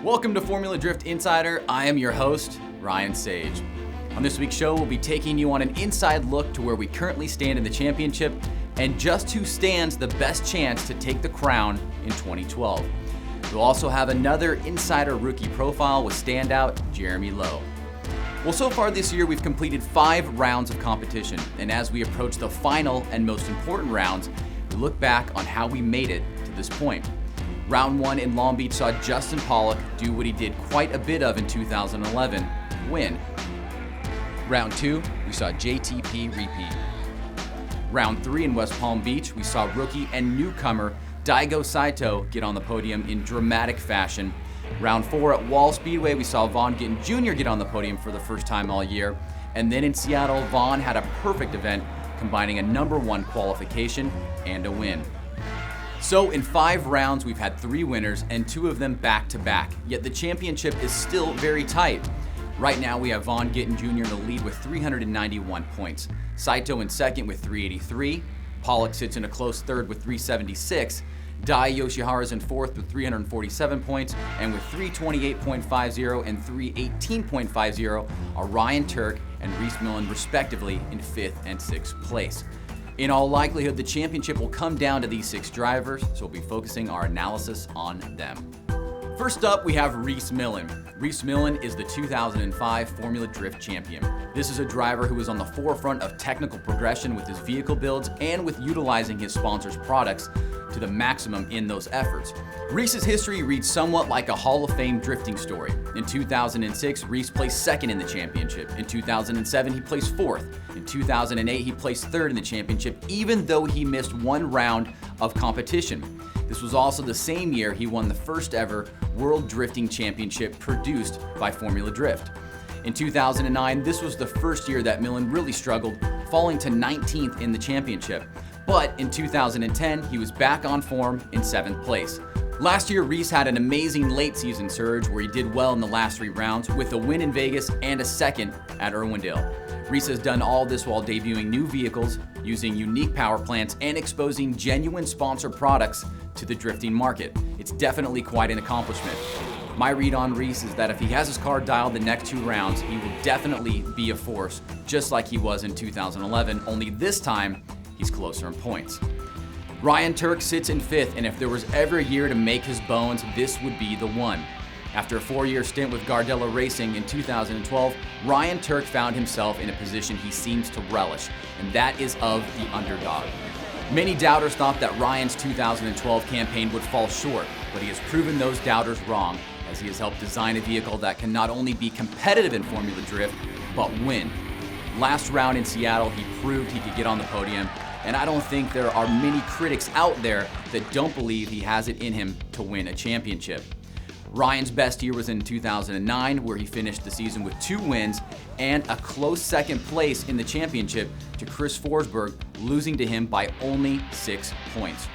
Welcome to Formula Drift Insider. I am your host, Ryan Sage. On this week's show, we'll be taking you on an inside look to where we currently stand in the championship and just who stands the best chance to take the crown in 2012. We'll also have another insider rookie profile with standout Jeremy Lowe. Well, so far this year, we've completed 5 rounds of competition, and as we approach the final and most important rounds, we look back on how we made it to this point. Round 1 in Long Beach saw Justin Pollock do what he did quite a bit of in 2011, win. Round 2, we saw JTP repeat. Round 3 in West Palm Beach, we saw rookie and newcomer Daigo Saito get on the podium in dramatic fashion. Round 4 at Wall Speedway, we saw Vaughn Gittin Jr. get on the podium for the first time all year. And then in Seattle, Vaughn had a perfect event, combining a number 1 qualification and a win. So in 5 rounds, we've had 3 winners and 2 of them back-to-back, yet the championship is still very tight. Right now, we have Vaughn Gittin Jr. in the lead with 391 points, Saito in second with 383, Pollock sits in a close third with 376, Dai Yoshihara's in fourth with 347 points, and with 328.50 and 318.50 are Ryan Turk and Reese Millen respectively in 5th and 6th place. In all likelihood, the championship will come down to these 6 drivers, so we'll be focusing our analysis on them. First up, we have Reese Millen. Reese Millen is the 2005 Formula Drift champion. This is a driver who is on the forefront of technical progression with his vehicle builds and with utilizing his sponsors' products to the maximum in those efforts. Reese's history reads somewhat like a Hall of Fame drifting story. In 2006, Reese placed 2nd in the championship. In 2007, he placed 4th. In 2008, he placed 3rd in the championship, even though he missed 1 round of competition. This was also the same year he won the first ever World Drifting Championship produced by Formula Drift. In 2009, this was the first year that Millen really struggled, falling to 19th in the championship. But in 2010, he was back on form in 7th place. Last year, Reese had an amazing late season surge where he did well in the last 3 rounds with a win in Vegas and a 2nd at Irwindale. Reese has done all this while debuting new vehicles, using unique power plants, and exposing genuine sponsor products to the drifting market. It's definitely quite an accomplishment. My read on Reese is that if he has his car dialed the next 2 rounds, he will definitely be a force, just like he was in 2011, only this time, he's closer in points. Ryan Turk sits in 5th, and if there was ever a year to make his bones, this would be the one. After a 4-year stint with Gardella Racing in 2012, Ryan Turk found himself in a position he seems to relish, and that is of the underdog. Many doubters thought that Ryan's 2012 campaign would fall short, but he has proven those doubters wrong, as he has helped design a vehicle that can not only be competitive in Formula Drift, but win. Last round in Seattle, he proved he could get on the podium, and I don't think there are many critics out there that don't believe he has it in him to win a championship. Ryan's best year was in 2009, where he finished the season with 2 wins and a close 2nd place in the championship to Chris Forsberg, losing to him by only 6 points.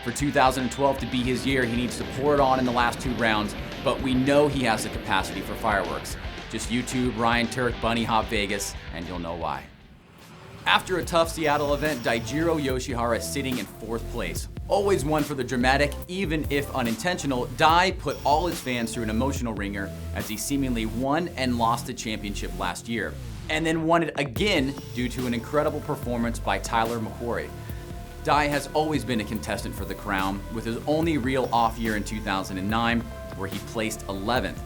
For 2012 to be his year, he needs to pour it on in the last 2 rounds, but we know he has the capacity for fireworks. Just YouTube Ryan Turk Bunny Hop Vegas and you'll know why. After a tough Seattle event, Daijiro Yoshihara is sitting in 4th place. Always one for the dramatic, even if unintentional, Dai put all his fans through an emotional ringer as he seemingly won and lost the championship last year, and then won it again due to an incredible performance by Tyler McQuarrie. Dai has always been a contestant for the crown, with his only real off year in 2009, where he placed 11th.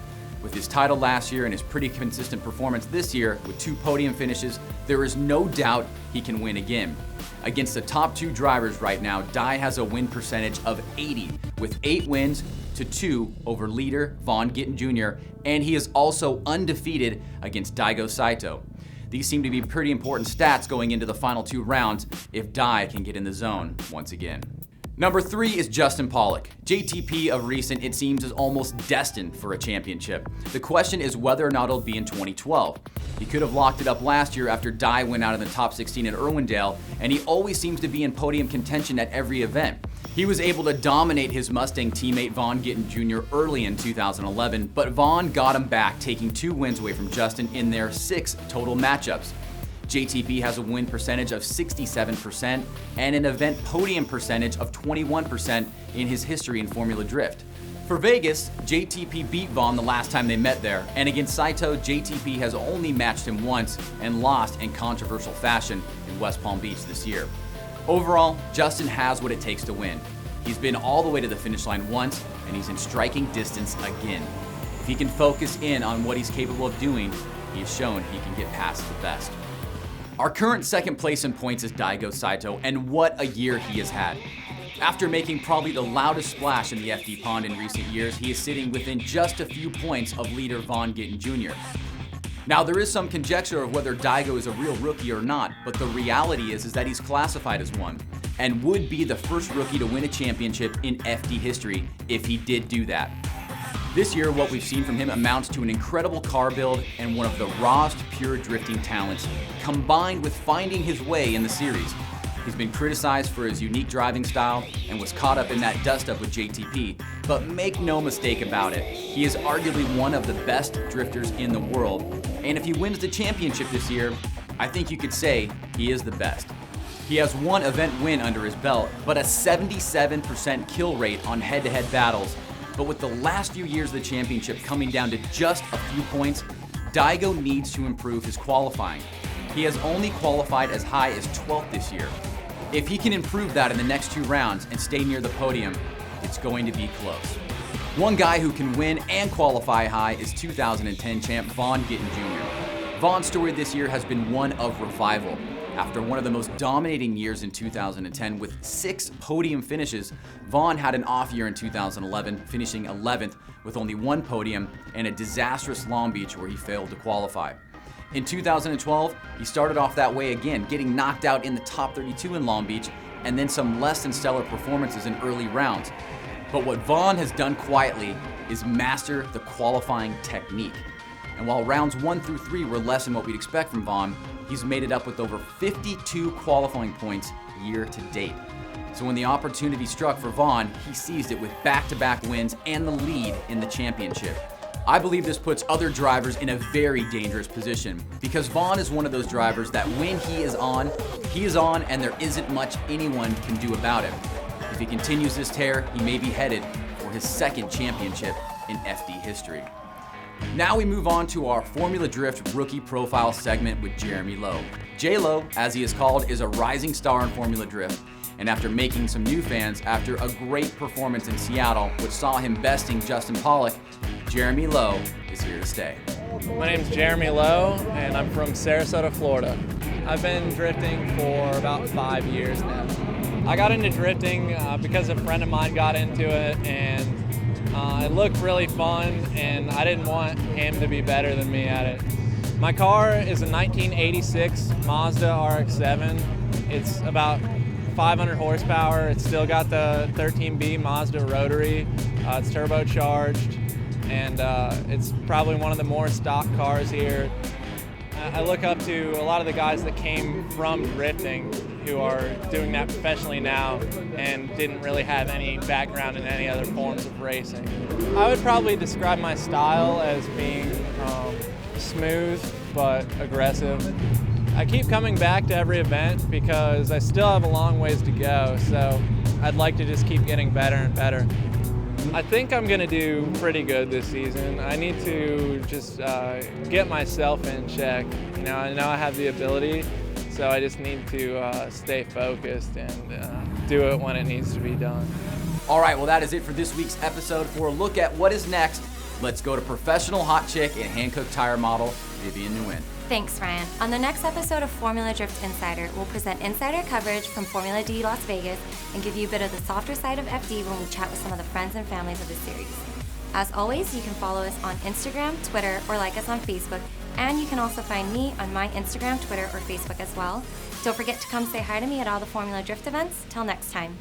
With his title last year and his pretty consistent performance this year with 2 podium finishes, there is no doubt he can win again. Against the top 2 drivers right now, Dai has a win percentage of 80, with 8 wins to 2 over leader Vaughn Gittin Jr., and he is also undefeated against Daigo Saito. These seem to be pretty important stats going into the final 2 rounds if Dai can get in the zone once again. Number 3 is Justin Pollock. JTP of recent, it seems, is almost destined for a championship. The question is whether or not it'll be in 2012. He could have locked it up last year after Dai went out in the top 16 at Irwindale, and he always seems to be in podium contention at every event. He was able to dominate his Mustang teammate Vaughn Gittin Jr. early in 2011, but Vaughn got him back, taking 2 wins away from Justin in their 6 total matchups. JTP has a win percentage of 67% and an event podium percentage of 21% in his history in Formula Drift. For Vegas, JTP beat Vaughn the last time they met there, and against Saito, JTP has only matched him once and lost in controversial fashion in West Palm Beach this year. Overall, Justin has what it takes to win. He's been all the way to the finish line once, and he's in striking distance again. If he can focus in on what he's capable of doing, he has shown he can get past the best. Our current second place in points is Daigo Saito, and what a year he has had. After making probably the loudest splash in the FD pond in recent years, he is sitting within just a few points of leader Vaughn Gittin Jr. Now, there is some conjecture of whether Daigo is a real rookie or not, but the reality is that he's classified as one, and would be the first rookie to win a championship in FD history if he did do that. This year, what we've seen from him amounts to an incredible car build and one of the rawest pure drifting talents, combined with finding his way in the series. He's been criticized for his unique driving style and was caught up in that dust-up with JTP, but make no mistake about it, he is arguably one of the best drifters in the world, and if he wins the championship this year, I think you could say he is the best. He has one event win under his belt, but a 77% kill rate on head-to-head battles. But with the last few years of the championship coming down to just a few points, Daigo needs to improve his qualifying. He has only qualified as high as 12th this year. If he can improve that in the next 2 rounds and stay near the podium, it's going to be close. One guy who can win and qualify high is 2010 champ Vaughn Gittin Jr. Vaughn's story this year has been one of revival. After one of the most dominating years in 2010 with 6 podium finishes, Vaughn had an off year in 2011, finishing 11th with only 1 podium and a disastrous Long Beach where he failed to qualify. In 2012, he started off that way again, getting knocked out in the top 32 in Long Beach, and then some less than stellar performances in early rounds. But what Vaughn has done quietly is master the qualifying technique. And while rounds 1 through 3 were less than what we'd expect from Vaughn, he's made it up with over 52 qualifying points year to date. So when the opportunity struck for Vaughn, he seized it with back-to-back wins and the lead in the championship. I believe this puts other drivers in a very dangerous position because Vaughn is one of those drivers that when he is on and there isn't much anyone can do about it. If he continues this tear, he may be headed for his second championship in FD history. Now we move on to our Formula Drift rookie profile segment with Jeremy Lowe. J-Lo, as he is called, is a rising star in Formula Drift, and after making some new fans after a great performance in Seattle, which saw him besting Justin Pollock, Jeremy Lowe is here to stay. My name's Jeremy Lowe, and I'm from Sarasota, Florida. I've been drifting for about 5 years now. I got into drifting because a friend of mine got into it, and it looked really fun, and I didn't want him to be better than me at it. My car is a 1986 Mazda RX-7. It's about 500 horsepower. It's still got the 13B Mazda rotary. It's turbocharged, and it's probably one of the more stock cars here. I look up to a lot of the guys that came from drifting who are doing that professionally now and didn't really have any background in any other forms of racing. I would probably describe my style as being smooth but aggressive. I keep coming back to every event because I still have a long ways to go, so I'd like to just keep getting better and better. I think I'm going to do pretty good this season. I need to just get myself in check. You know, I have the ability, so I just need to stay focused and do it when it needs to be done. All right, well, that is it for this week's episode. For a look at what is next, let's go to professional hot chick and hand-cooked tire model, Vivian Nguyen. Thanks, Ryan. On the next episode of Formula Drift Insider, we'll present insider coverage from Formula D Las Vegas and give you a bit of the softer side of FD when we chat with some of the friends and families of the series. As always, you can follow us on Instagram, Twitter, or like us on Facebook, and you can also find me on my Instagram, Twitter, or Facebook as well. Don't forget to come say hi to me at all the Formula Drift events. Till next time.